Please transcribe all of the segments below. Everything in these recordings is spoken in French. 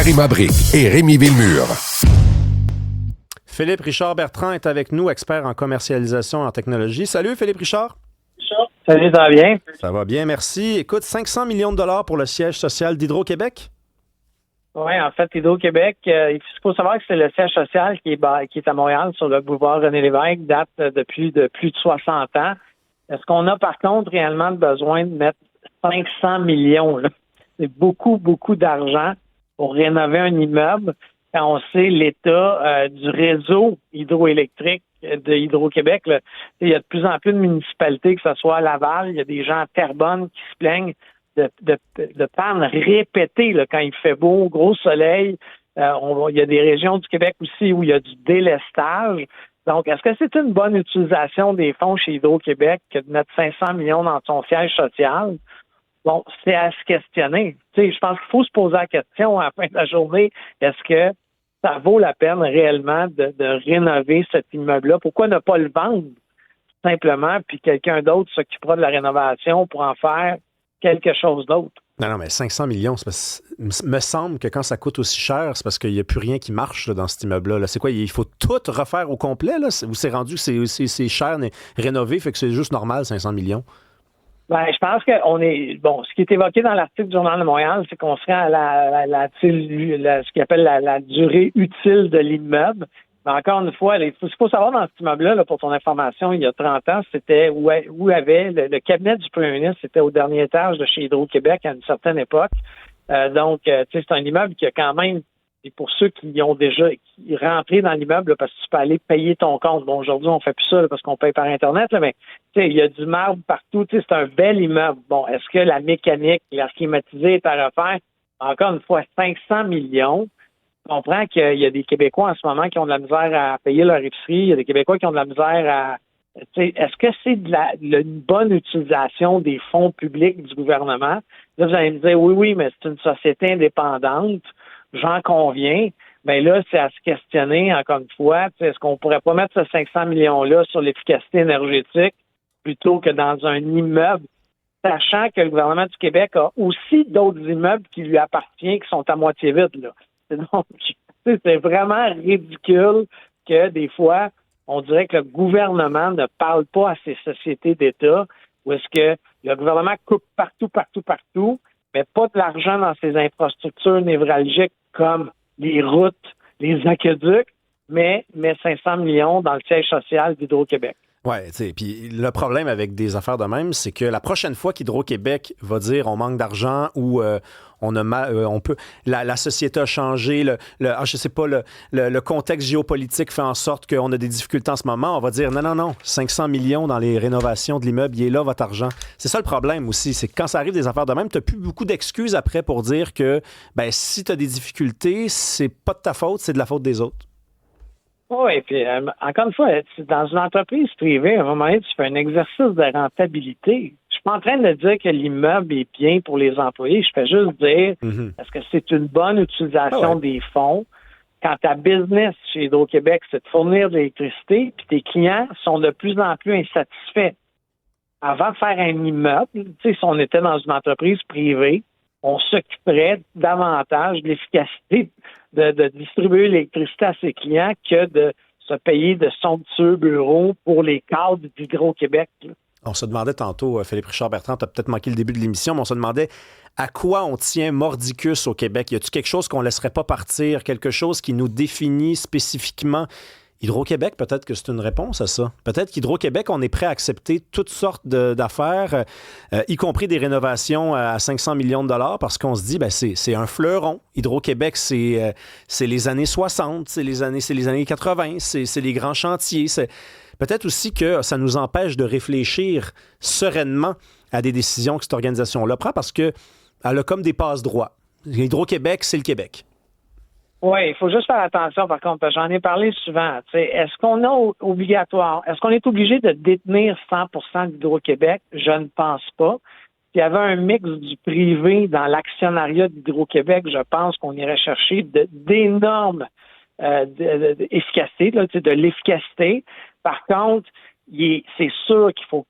Karima Brick et Rémi Villemure. Philippe Richard Bertrand est avec nous, expert en commercialisation en technologie. Salut Philippe Richard. Salut, ça va bien? Ça va bien, merci. Écoute, 500 millions de dollars pour le siège social d'Hydro-Québec? Oui, en fait, Hydro-Québec, il faut savoir que c'est le siège social qui est à Montréal, sur le boulevard René-Lévesque, date depuis de plus de 60 ans. Est-ce qu'on a par contre réellement besoin de mettre 500 millions? Là? C'est beaucoup, beaucoup d'argent pour rénover un immeuble quand on sait l'état du réseau hydroélectrique de Hydro-Québec. Là. Il y a de plus en plus de municipalités, que ce soit à Laval, il y a des gens à Terrebonne qui se plaignent de pannes répétées là, quand il fait beau, gros soleil. Il y a des régions du Québec aussi où il y a du délestage. Donc, est-ce que c'est une bonne utilisation des fonds chez Hydro-Québec que de mettre 500 millions dans son siège social? Bon, c'est à se questionner. Tu sais, je pense qu'il faut se poser la question à la fin de la journée. Est-ce que ça vaut la peine réellement de rénover cet immeuble-là? Pourquoi ne pas le vendre simplement, puis quelqu'un d'autre s'occupera de la rénovation pour en faire quelque chose d'autre? Non, mais 500 millions, me semble que quand ça coûte aussi cher, c'est parce qu'il n'y a plus rien qui marche là, dans cet immeuble-là. Là. C'est quoi? Il faut tout refaire au complet? Là? Ou c'est rendu que c'est cher, rénové, fait que c'est juste normal, 500 millions? Ben, je pense ce qui est évoqué dans l'article du Journal de Montréal, c'est qu'on serait à ce qu'il appelle la durée utile de l'immeuble. Mais encore une fois, il faut savoir dans cet immeuble-là, là, pour ton information, il y a 30 ans, c'était où avait le cabinet du premier ministre, c'était au dernier étage de chez Hydro-Québec à une certaine époque. Donc, c'est un immeuble qui a quand même, et pour ceux qui ont déjà rentré dans l'immeuble, là, parce que tu peux aller payer ton compte. Bon, aujourd'hui, on fait plus ça là, parce qu'on paye par Internet, là, mais il y a du marbre partout. C'est un bel immeuble. Bon, est-ce que la mécanique, l'air climatisé est à refaire? Encore une fois, 500 millions. On comprend qu'il y a des Québécois en ce moment qui ont de la misère à payer leur épicerie. Il y a des Québécois qui ont de la misère à... Est-ce que c'est une bonne utilisation des fonds publics du gouvernement? Là, vous allez me dire, oui, mais c'est une société indépendante. J'en conviens. Bien là, c'est à se questionner, encore une fois. Est-ce qu'on pourrait pas mettre ce 500 millions-là sur l'efficacité énergétique plutôt que dans un immeuble, sachant que le gouvernement du Québec a aussi d'autres immeubles qui lui appartiennent, qui sont à moitié vides, là. Donc, c'est vraiment ridicule que des fois, on dirait que le gouvernement ne parle pas à ces sociétés d'État, ou est-ce que le gouvernement coupe partout, mais pas de l'argent dans ces infrastructures névralgiques comme les routes, les aqueducs, mais 500 millions dans le siège social d'Hydro-Québec. Oui, tu sais, puis le problème avec des affaires de même, c'est que la prochaine fois qu'Hydro-Québec va dire on manque d'argent ou la société a changé, je sais pas, le contexte géopolitique fait en sorte qu'on a des difficultés en ce moment, on va dire non, 500 millions dans les rénovations de l'immeuble, il est là votre argent. C'est ça le problème aussi, c'est que quand ça arrive des affaires de même, tu n'as plus beaucoup d'excuses après pour dire que si tu as des difficultés, c'est pas de ta faute, c'est de la faute des autres. Oui, et puis encore une fois, dans une entreprise privée, à un moment donné, tu fais un exercice de rentabilité. Je suis pas en train de dire que l'immeuble est bien pour les employés. Je fais juste dire est-ce que c'est une bonne utilisation des fonds quand ta business chez Hydro-Québec, c'est de fournir de l'électricité, puis tes clients sont de plus en plus insatisfaits. Avant de faire un immeuble, si on était dans une entreprise privée, on s'occuperait davantage de l'efficacité de distribuer l'électricité à ses clients que de se payer de somptueux bureaux pour les cadres d'Hydro-Québec. Là. On se demandait tantôt, Philippe Richard Bertrand, tu as peut-être manqué le début de l'émission, mais on se demandait à quoi on tient mordicus au Québec. Y a-t-il quelque chose qu'on ne laisserait pas partir, quelque chose qui nous définit spécifiquement? Hydro-Québec, peut-être que c'est une réponse à ça. Peut-être qu'Hydro-Québec, on est prêt à accepter toutes sortes d'affaires, y compris des rénovations à 500 millions de dollars, parce qu'on se dit, c'est un fleuron. Hydro-Québec, c'est les années 60, c'est les années 80, c'est les grands chantiers. Peut-être aussi que ça nous empêche de réfléchir sereinement à des décisions que cette organisation-là prend, parce qu'elle a comme des passe-droits. Hydro-Québec, c'est le Québec. Oui, il faut juste faire attention, par contre, parce que j'en ai parlé souvent. Est-ce qu'on est obligé de détenir 100% d'Hydro-Québec? Je ne pense pas. S'il y avait un mix du privé dans l'actionnariat d'Hydro-Québec, je pense qu'on irait chercher d'énormes efficacité, de l'efficacité. Par contre, c'est sûr qu'il faut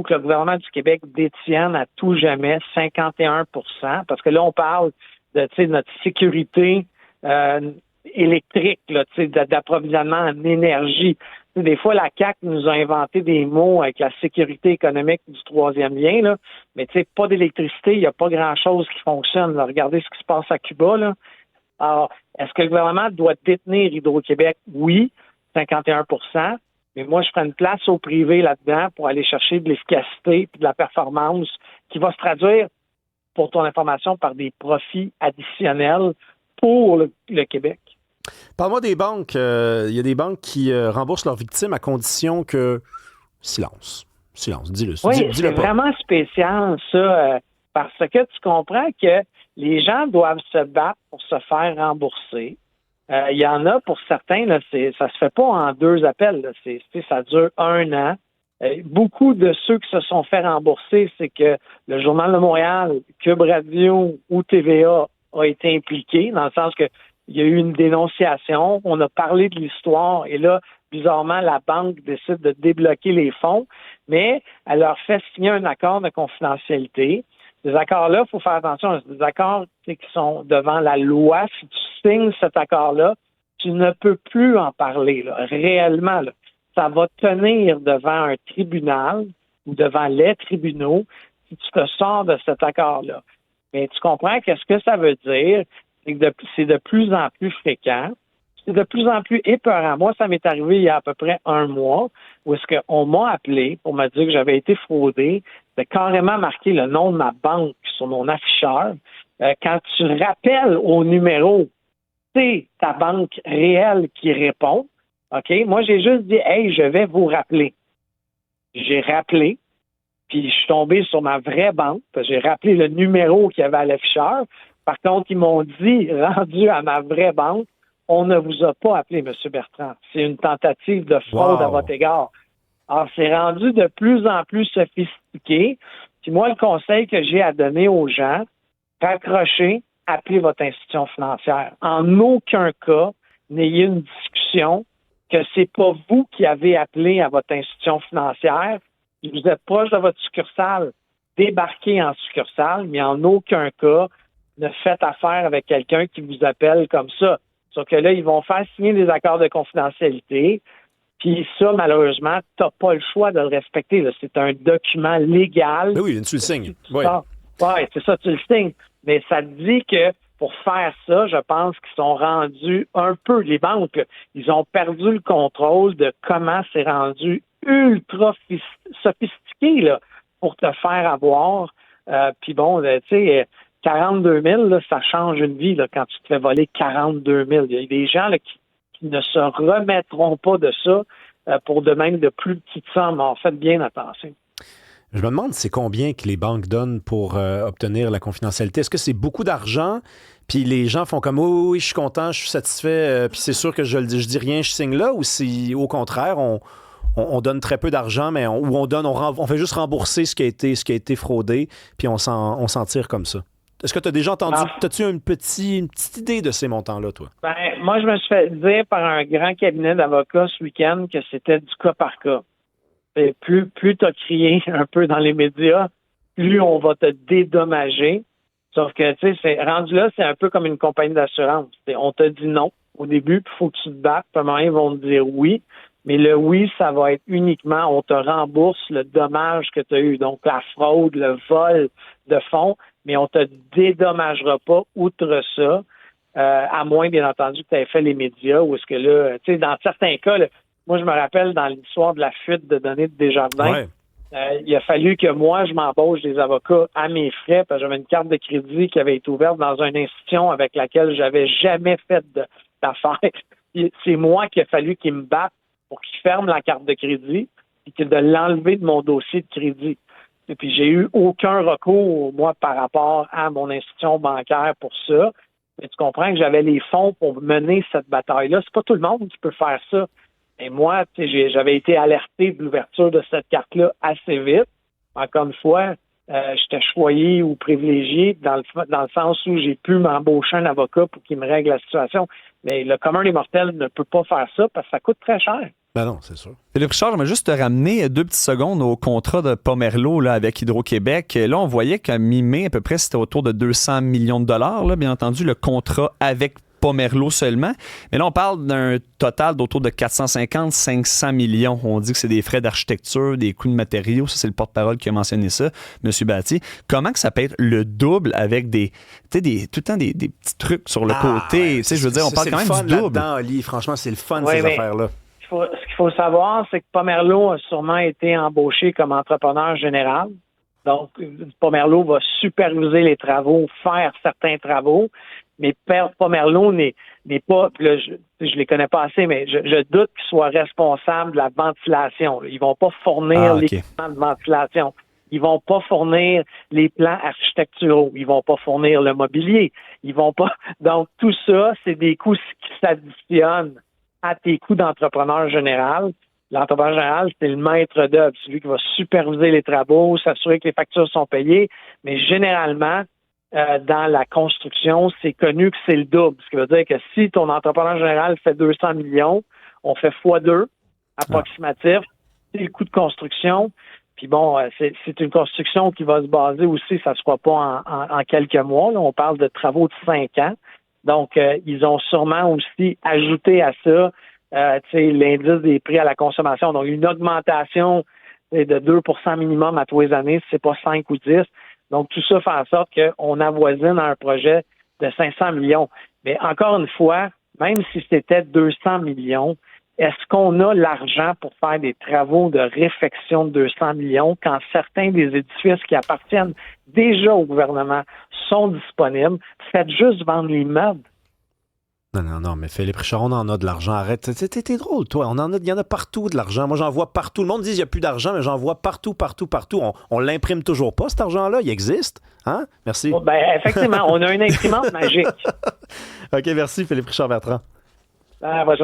que le gouvernement du Québec détienne à tout jamais 51%, parce que là, on parle de notre sécurité électrique, là, d'approvisionnement en énergie. Des fois, la CAQ nous a inventé des mots avec la sécurité économique du troisième lien, là, mais pas d'électricité, il n'y a pas grand-chose qui fonctionne. Là. Regardez ce qui se passe à Cuba. Là. Alors, est-ce que le gouvernement doit détenir Hydro-Québec? Oui, 51 %, mais moi, je prends une place au privé là-dedans pour aller chercher de l'efficacité et de la performance qui va se traduire, pour ton information, par des profits additionnels pour le Québec. Parle-moi des banques. Il y a des banques qui remboursent leurs victimes à condition que... Silence, dis-le. Oui, dis-le c'est pas. vraiment spécial, ça, parce que tu comprends que les gens doivent se battre pour se faire rembourser. Il y en a, pour certains, là, ça se fait pas en 2 appels. Là, ça dure 1 an. Beaucoup de ceux qui se sont fait rembourser, c'est que le Journal de Montréal, Cube Radio ou TVA a été impliqué, dans le sens que il y a eu une dénonciation, on a parlé de l'histoire, et là, bizarrement, la banque décide de débloquer les fonds, mais elle leur fait signer un accord de confidentialité. Ces accords-là, il faut faire attention, c'est des accords qui sont devant la loi. Si tu signes cet accord-là, tu ne peux plus en parler, là, réellement. Là. Ça va tenir devant un tribunal ou devant les tribunaux si tu te sors de cet accord-là. Mais tu comprends qu'est-ce que ça veut dire? C'est de plus en plus fréquent. C'est de plus en plus épeurant. Moi, ça m'est arrivé il y a à peu près 1 mois où est-ce qu'on m'a appelé pour me dire que j'avais été fraudé. C'était carrément marqué le nom de ma banque sur mon afficheur. Quand tu rappelles au numéro, c'est ta banque réelle qui répond. OK? Moi, j'ai juste dit, hey, je vais vous rappeler. J'ai rappelé, puis je suis tombé sur ma vraie banque, parce que j'ai rappelé le numéro qu'il y avait à l'afficheur. Par contre, ils m'ont dit, rendu à ma vraie banque, on ne vous a pas appelé, M. Bertrand. C'est une tentative de fraude à votre égard. Alors, c'est rendu de plus en plus sophistiqué. Puis moi, le conseil que j'ai à donner aux gens, raccrochez, appelez votre institution financière. En aucun cas, n'ayez une discussion que c'est pas vous qui avez appelé à votre institution financière. Vous êtes proche de votre succursale, débarquez en succursale, mais en aucun cas, ne faites affaire avec quelqu'un qui vous appelle comme ça. Sauf que là, ils vont faire signer des accords de confidentialité. Puis ça, malheureusement, tu n'as pas le choix de le respecter. Là. C'est un document légal. Mais oui, tu le signes. Oui, c'est ça, tu le signes. Mais ça te dit que pour faire ça, je pense qu'ils sont rendus un peu, les banques, là, ils ont perdu le contrôle de comment c'est rendu ultra sophistiqué là, pour te faire avoir. Puis bon, tu sais... 42 000, là, ça change une vie là, quand tu te fais voler 42 000. Il y a des gens là, qui ne se remettront pas de ça pour de même de plus petites sommes. Alors, faites bien attention. Je me demande c'est combien que les banques donnent pour obtenir la confidentialité. Est-ce que c'est beaucoup d'argent? Puis les gens font comme oui, je suis content, je suis satisfait, puis c'est sûr que je dis rien, je signe là, ou si au contraire, on donne très peu d'argent, mais on fait juste rembourser ce qui a été fraudé, puis on s'en tire comme ça. Est-ce que tu as déjà entendu, as-tu une petite idée de ces montants-là, toi? Ben, moi, je me suis fait dire par un grand cabinet d'avocats ce week-end que c'était du cas par cas. Et plus tu as crié un peu dans les médias, plus on va te dédommager. Sauf que, tu sais, c'est rendu là, c'est un peu comme une compagnie d'assurance. On te dit non au début, puis il faut que tu te battes. Puis à un moment, ils vont te dire oui. Mais le oui, ça va être uniquement, on te rembourse le dommage que tu as eu. Donc, la fraude, le vol de fonds, mais on te dédommagera pas outre ça, à moins, bien entendu, que tu aies fait les médias, ou est-ce que là, tu sais, dans certains cas, là, moi, je me rappelle dans l'histoire de la fuite de données de Desjardins, il a fallu que moi, je m'embauche des avocats à mes frais, parce que j'avais une carte de crédit qui avait été ouverte dans une institution avec laquelle j'avais jamais fait d'affaires. C'est moi qui a fallu qu'ils me battent pour qu'ils ferment la carte de crédit et que de l'enlever de mon dossier de crédit. Et puis, j'ai eu aucun recours, moi, par rapport à mon institution bancaire pour ça. Mais tu comprends que j'avais les fonds pour mener cette bataille-là. C'est pas tout le monde qui peut faire ça. Et moi, j'avais été alerté de l'ouverture de cette carte-là assez vite. Encore une fois, j'étais choyé ou privilégié dans le sens où j'ai pu m'embaucher un avocat pour qu'il me règle la situation. Mais le commun des mortels ne peut pas faire ça parce que ça coûte très cher. Ben non, c'est sûr. Philippe Richard, j'aimerais juste te ramener 2 petites secondes au contrat de Pomerleau là, avec Hydro-Québec. Là, on voyait qu'à mi-mai, à peu près, c'était autour de 200 millions de dollars. Là. Bien entendu, le contrat avec Pomerleau seulement. Mais là, on parle d'un total d'autour de 450-500 millions. On dit que c'est des frais d'architecture, des coûts de matériaux. Ça, c'est le porte-parole qui a mentionné ça, M. Batty. Comment que ça peut être le double avec tout le temps des petits trucs sur le côté? Ouais, Je veux dire, on parle quand même du double. Oli. Franchement, c'est le fun, ces affaires-là. Ce qu'il faut savoir, c'est que Pomerleau a sûrement été embauché comme entrepreneur général. Donc, Pomerleau va superviser les travaux, faire certains travaux, mais Pomerleau n'est pas, là, je les connais pas assez, mais je doute qu'il soit responsable de la ventilation. Ils vont pas fournir l'équipement de ventilation. Ils vont pas fournir les plans architecturaux. Ils vont pas fournir le mobilier. Ils vont pas. Donc, tout ça, c'est des coûts qui s'additionnent à tes coûts d'entrepreneur général. L'entrepreneur général, c'est le maître d'œuvre, c'est lui qui va superviser les travaux, s'assurer que les factures sont payées, mais généralement, dans la construction, c'est connu que c'est le double. Ce qui veut dire que si ton entrepreneur général fait 200 millions, on fait x2, approximatif, c'est le coût de construction. Puis bon, c'est une construction qui va se baser aussi, ça ne se fera pas en quelques mois. Là, on parle de travaux de 5 ans. Donc, ils ont sûrement aussi ajouté à ça l'indice des prix à la consommation. Donc, une augmentation de 2% minimum à tous les années, si c'est pas 5 ou 10. Donc, tout ça fait en sorte qu'on avoisine un projet de 500 millions. Mais encore une fois, même si c'était 200 millions, est-ce qu'on a l'argent pour faire des travaux de réfection de 200 millions quand certains des édifices qui appartiennent déjà au gouvernement sont disponibles? Faites juste vendre l'immeuble. Non, mais Philippe Richard, on en a de l'argent. Arrête. T'es drôle, toi. Il y en a partout de l'argent. Moi, j'en vois partout. Le monde dit qu'il n'y a plus d'argent, mais j'en vois partout. On l'imprime toujours pas, cet argent-là. Il existe. Hein? Merci. Ben, effectivement, on a une imprimante magique. OK, merci, Philippe Richard Bertrand. Ah,